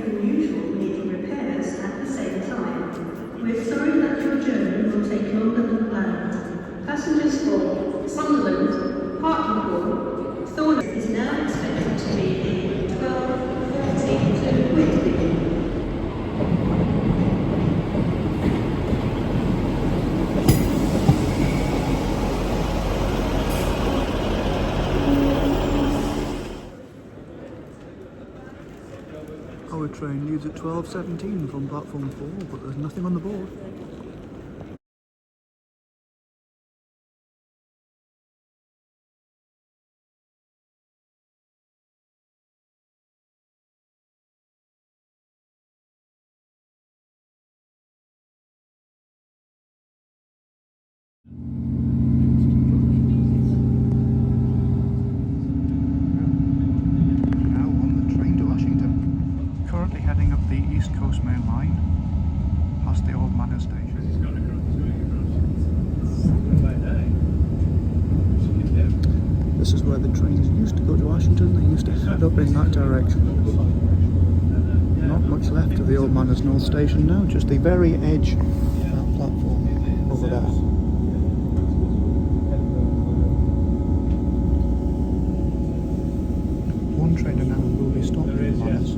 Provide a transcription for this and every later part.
than usual needing repairs at the same time. We're sorry that your journey will take longer than planned. Passengers for Sunderland, Hartlepool, Thornton is now expected to be in 12:40 to Whitby. Our train leaves at 12:17 from platform 4, but there's nothing on the board. Now on the train to Ashington. Currently heading up the East Coast Main Line, past the Old Manor Station. This is where the trains used to go to Ashington. They used to head up in that direction. Not much left of the Old Manors North Station now, just the very edge of that platform over there. One trainer now will be stopped at the Manors.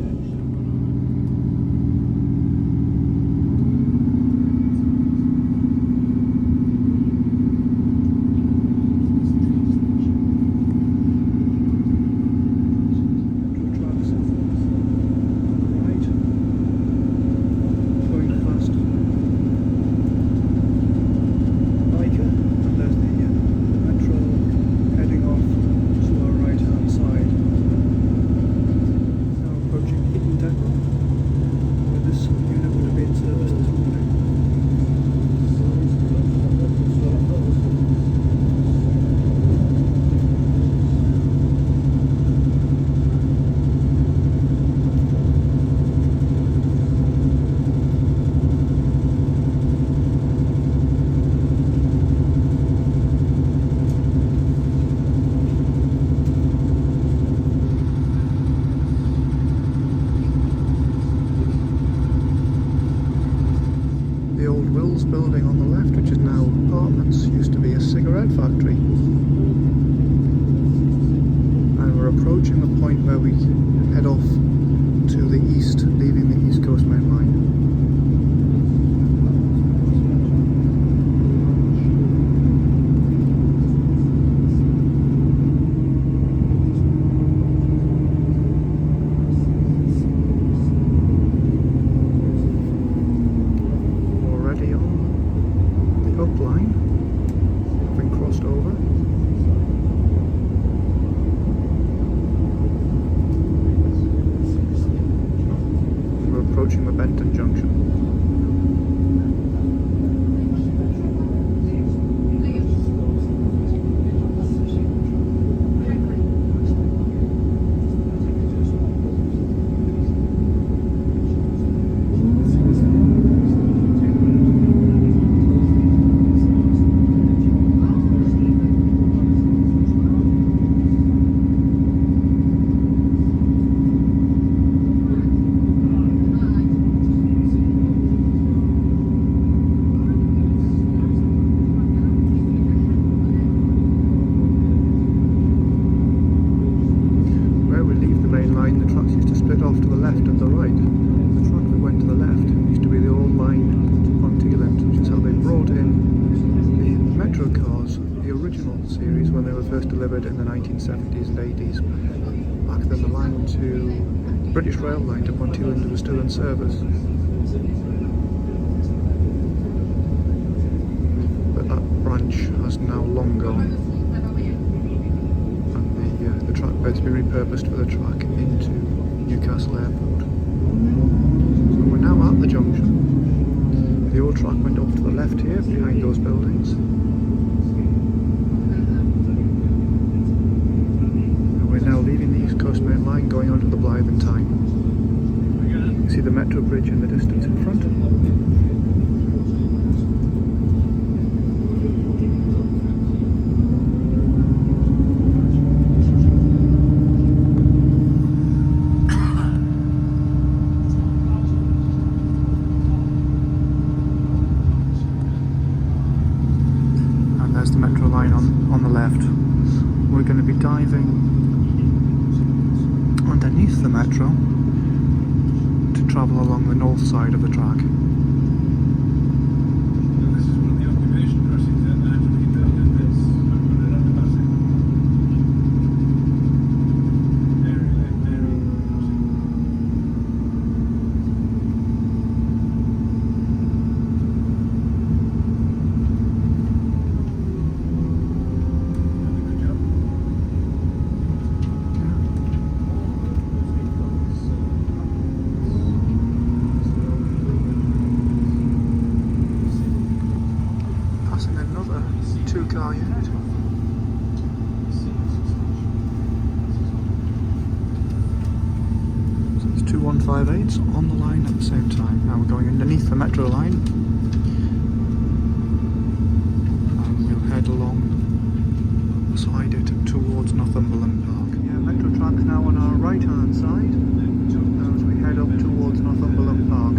Building on the left, which is now apartments, used to be a cigarette factory. And we're approaching the point where we head off to the east, leaving the East Coast Main Line. Line, having crossed over. We're approaching the Benton Junction. The tracks used to split off to the left and the right. The track that went to the left used to be the old line on Teeland, which is how they brought in the metro cars, the original series when they were first delivered in the 1970s and 80s. Back then the line to the British Rail line to Ponteland was still in service. But that branch has now long gone. The track bed's been repurposed for the track into Newcastle Airport. So we're now at the junction. The old track went off to the left here, behind those buildings. And we're now leaving the East Coast Main Line, going onto the Blyth and Tyne. You can see the metro bridge in the distance in front. on the left. We're going to be diving underneath the metro to travel along the north side of the track. Two-car unit. So there's two 158s on the line at the same time. Now we're going underneath the metro line and we'll head along beside it towards Northumberland Park. Yeah, metro track's now on our right hand side as we head up towards Northumberland Park.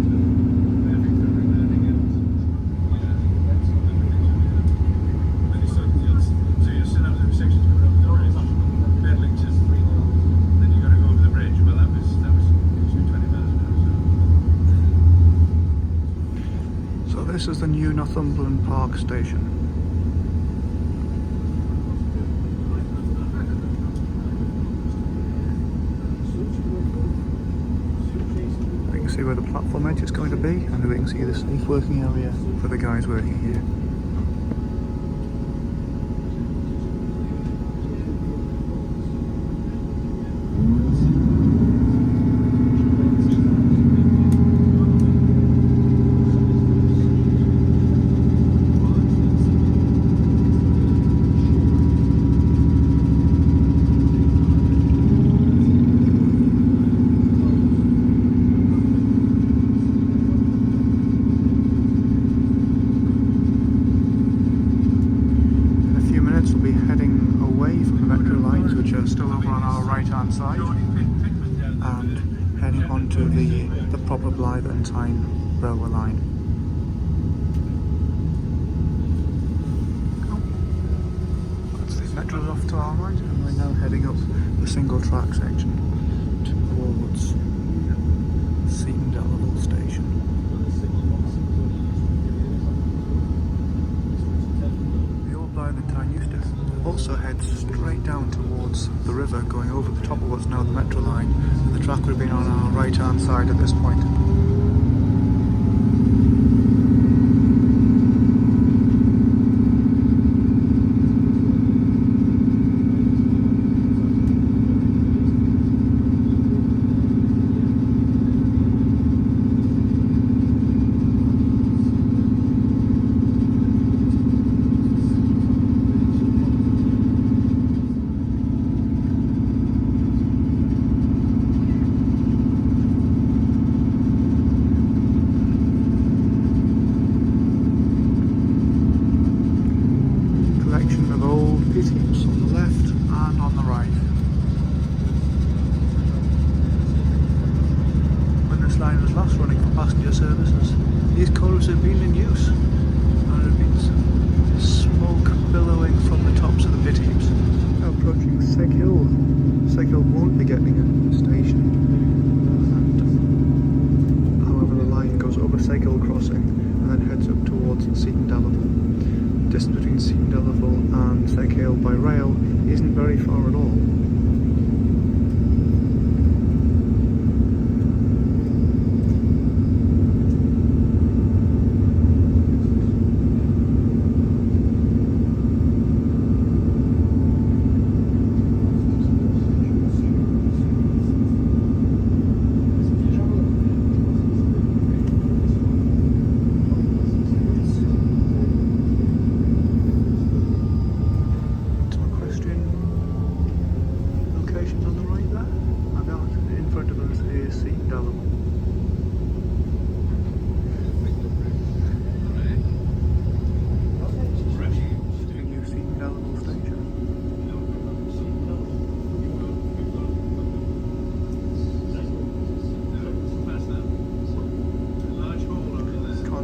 This is the new Northumberland Park station. We can see where the platform edge is going to be, and we can see the safe working area for the guys working here. We'll be heading away from the metro lines, which are still over on our right hand side, and heading onto the proper Blyth and Tyne railway line. That's the metro's off to our right, and we're now heading up the single track section towards Seton station. Blyth and Tyne used to also head straight down towards the river, going over the top of what's now the metro line, and the track would have been on our right hand side at this point. Of old pit heaps on the left and on the right. When this line was last running for passenger services, these colours have been in use, and there have been smoke billowing from the tops of the pit heaps. Now approaching Seg Hill. Seg Hill won't be getting a station, and however the line goes over Seg Hill crossing and then heads up towards Seton. The distance between Seton and Seg Hill by rail isn't very far at all.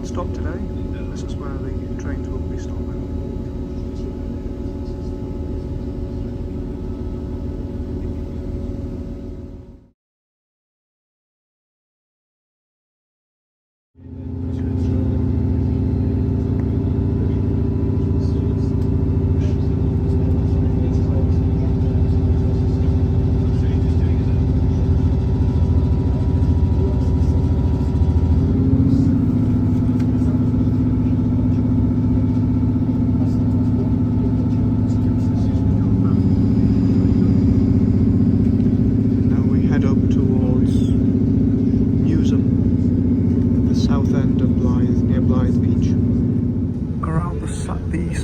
Stop today. This is where the trains will be stopping.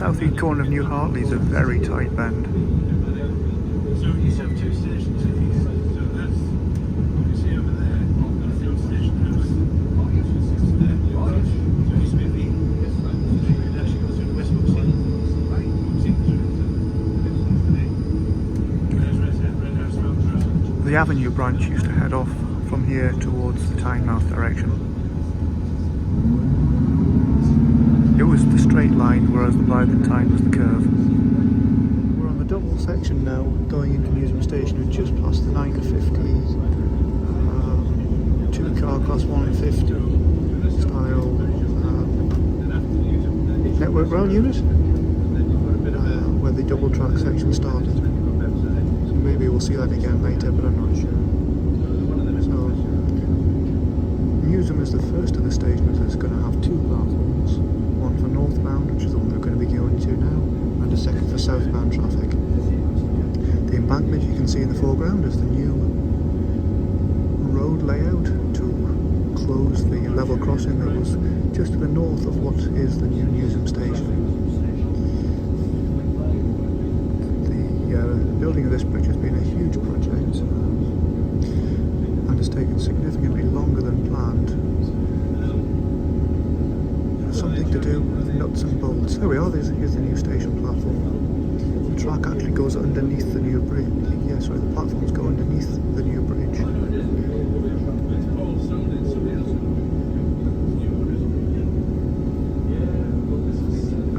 southeast corner of New Hartley is a very tight bend. So you used to have two stations east. So that's, you see over there, the old station house. There. So it used to be the, you could actually go through West Boxing. Red House Road. The Avenue branch used to head off from here towards the Tynemouth direction. It was the straight line, whereas the Blyth and Tyne was the curve. We're on the double section now, going into Museum Station. We're just past the 950 two-car class 150 style network rail unit, where the double track section started. So maybe we'll see that again later, but I'm not sure. So, Museum is the first of the stations that's going to have two platforms. One for northbound, which is the one we're going to be going to now, and a second for southbound traffic. The embankment you can see in the foreground is the new road layout to close the level crossing that was just to the north of what is the new Museum Station. The building of this bridge has been a huge project and has taken significantly longer than planned. Something to do with nuts and bolts. There we are, here's the new station platform. The track actually goes underneath the new bridge. Yeah, sorry, the platforms go underneath the new bridge.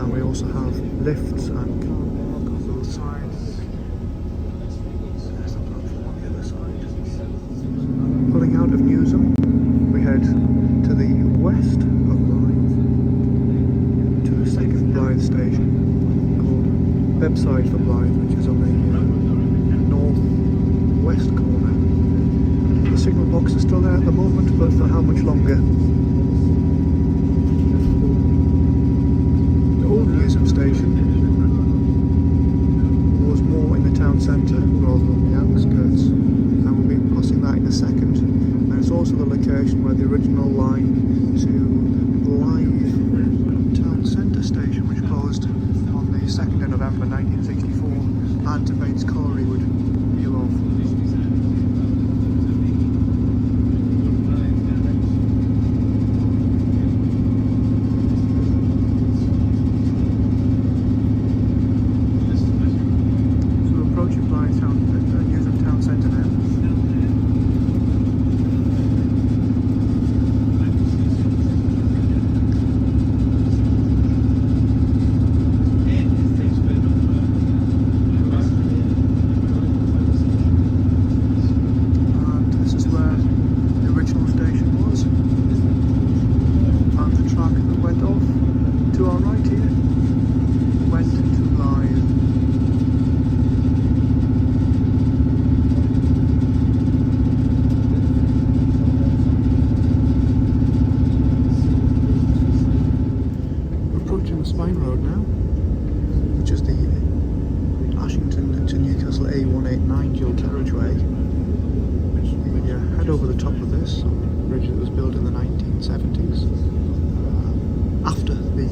And we also have lifts and car park on both sides. There's the platform on the other side. Pulling out of Newsham, we head to the west of Blyth, to the second Blyth station, called Bebbside for Blyth, which is on the north-west corner. The signal box is still there at the moment, but for how much longer? The old Museum Station was more in the town centre rather than the outskirts, and we'll be passing that in a second. And it's also the location where the original line to Blyth town centre station, which closed on the 2nd of November 1964, and to Bates Colliery would peel off. So we're approaching Blyth Newsham town centre now. Spine Road now, which is the Ashington to Newcastle A189 dual carriageway. We head over the top of this bridge that was built in the 1970s after the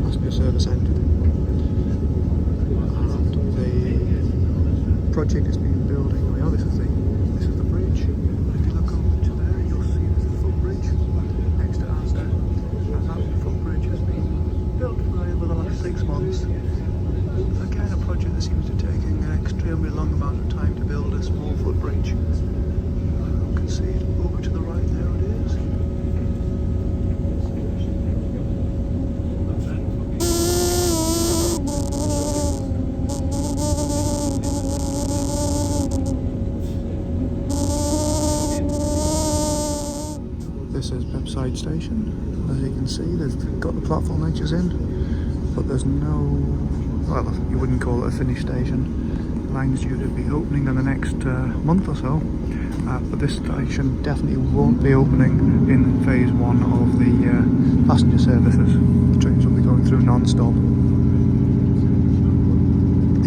passenger service ended, and the project has been building. Oh, this is the bridge. If you look over to there, you'll see there's a footbridge next to Asda, and that footbridge has been built over the last 6 months. Again, a project that seems to be taking an extremely long amount of time to build a small footbridge. You can see it over to the right, there it is. This is Bebbside Station. As you can see, they've got the platform edges in, but there's no, well, you wouldn't call it a finished station. The line's due to be opening in the next month or so, but this station definitely won't be opening in phase 1 of the passenger services. The trains will be going through non-stop.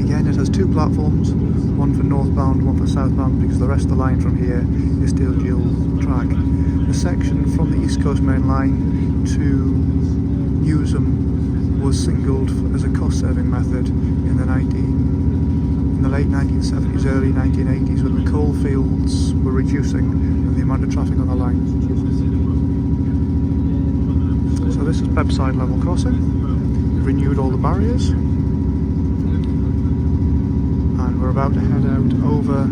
Again, it has two platforms, one for northbound, one for southbound, because the rest of the line from here is still dual track. The section from the East Coast Main Line to Newsham was singled as a cost-saving method in the late 1970s, early 1980s, when the coal fields were reducing and the amount of traffic on the line was reducing. So this is Bebbside level crossing. We've renewed all the barriers, and we're about to head out over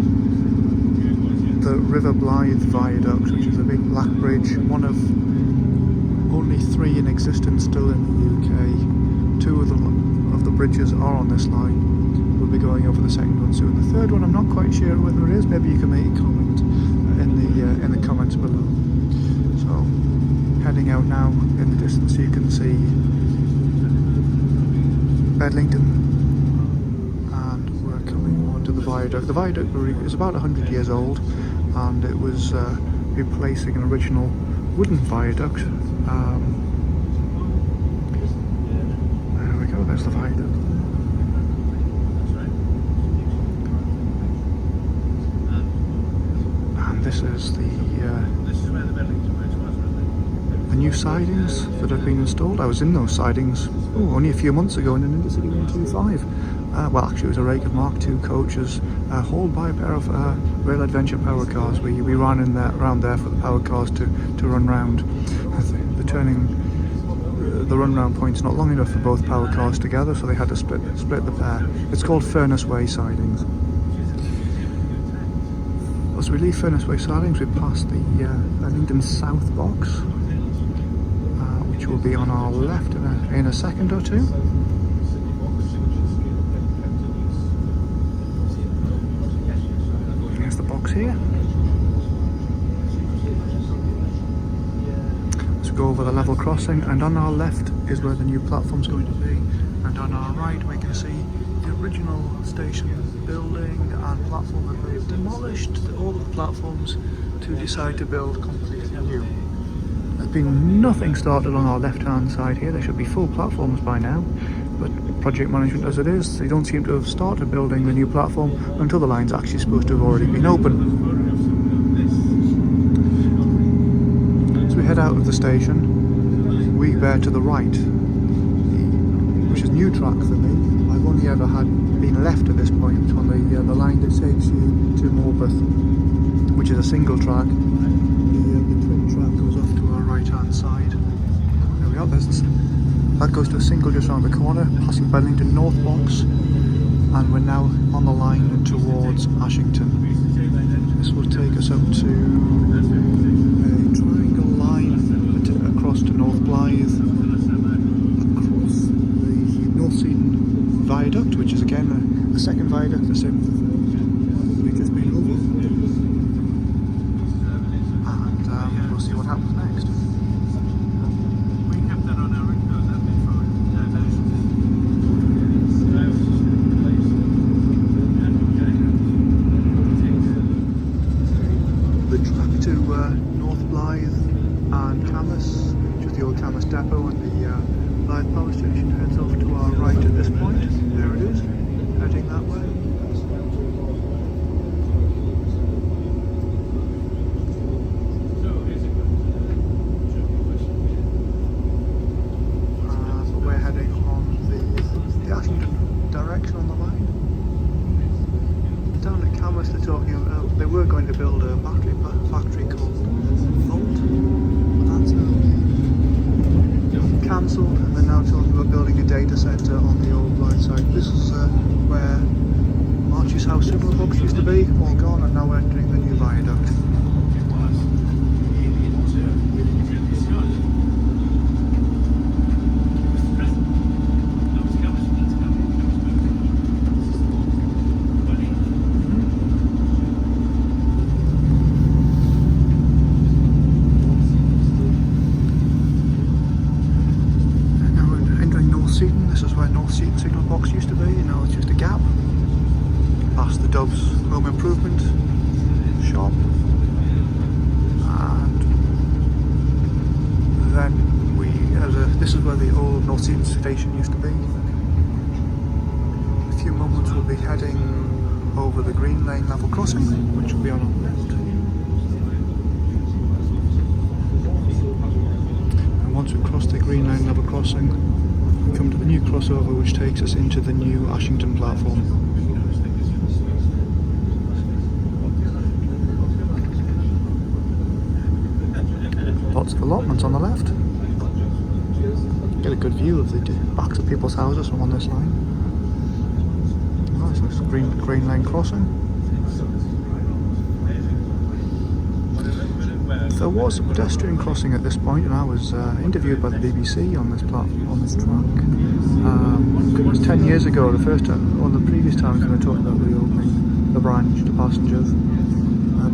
the River Blyth Viaduct, which is a big black bridge, one of only 3 in existence still in the UK. 2 of the bridges are on this line. We'll be going over the second one soon. The third one I'm not quite sure whether it is. Maybe you can make a comment in the comments below. So heading out now, in the distance you can see Bedlington, and we're coming onto the viaduct. The viaduct is about 100 years old, and it was replacing an original wooden viaduct. There we go, there's the viaduct. And this is the new sidings that have been installed. I was in those sidings only a few months ago in an Intercity 125. Well, actually it was a rake of Mark II coaches hauled by a pair of Rail Adventure power cars. We ran in there, around there for the power cars to run round. The run round point's not long enough for both power cars together, so they had to split the pair. It's called Furnace Way sidings. As we leave Furnace Way sidings, we pass the Bedlington South box, which will be on our left in a second or two. Here's the box here. Let's go over the level crossing, and on our left is where the new platform's going to be, and on our right we can see the original station building and platform that they've demolished all of the platforms to decide to build completely new. There's been nothing started on our left hand side here. There should be full platforms by now, but project management as it is, they don't seem to have started building the new platform until the line's actually supposed to have already been open. As we head out of the station, we bear to the right, which is new track for me. I've only ever been left at this point on the line that takes you to Morpeth, which is a single track. The twin track goes off to our right hand side. There we are. That goes to a single just around the corner, passing Bedlington North box, and we're now on the line towards Ashington. This will take us up to a triangle line across to North Blyth, across the North Seaton Viaduct, which is again a second viaduct, the same as the first we've just been over, and we'll see what happens next. We kept that on our record, that'd be fine. The track to North Blyth and Camas, which is the old Camas depot, and the Blyth power station heads off to our right at this point. There it is, heading that way. But we're heading on the Ashington direction on the line. Down at Camas they're talking about, they were going to build a battery factory called Volt, but that's cancelled, and they're now talking about building a data centre on the old line side. This is where Archie's house signal box used to be, all gone, and now we're entering the new viaduct. This is where North Seaton signal box used to be, and now it's just a gap. Past the Dove's Home Improvement shop, and then this is where the old North Seaton station used to be. In a few moments we'll be heading over the Green Lane level crossing, which will be on our left. And once we cross the Green Lane level crossing, we come to the new crossover which takes us into the new Ashington platform. Lots of allotments on the left. Get a good view of the backs of people's houses from on this line. Nice, this green lane crossing. There was a pedestrian crossing at this point, and I was interviewed by the BBC on this track. It was 10 years ago, the first time, or the previous times when I talked about reopening the branch to passengers.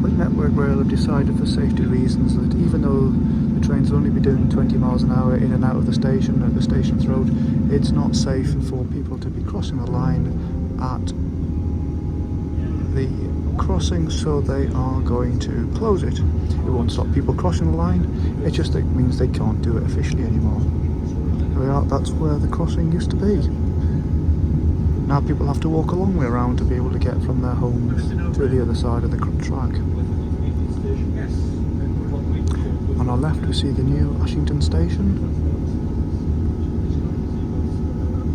But Network Rail have decided for safety reasons that even though the trains will only be doing 20 miles an hour in and out of the station at the station's road, it's not safe for people to be crossing the line at the crossing, so they are going to close it. It won't stop people crossing the line, it just means they can't do it officially anymore. That's where the crossing used to be. Now people have to walk a long way around to be able to get from their homes to the other side of the track. On our left we see the new Ashington station.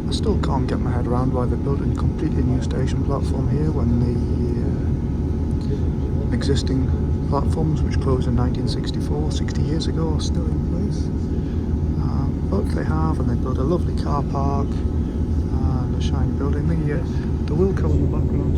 I still can't get my head around why they built a completely new station platform here when the existing platforms, which closed in 1964, 60 years ago, are still in place. But they have, and they built a lovely car park and a shiny building. The Wilco in the background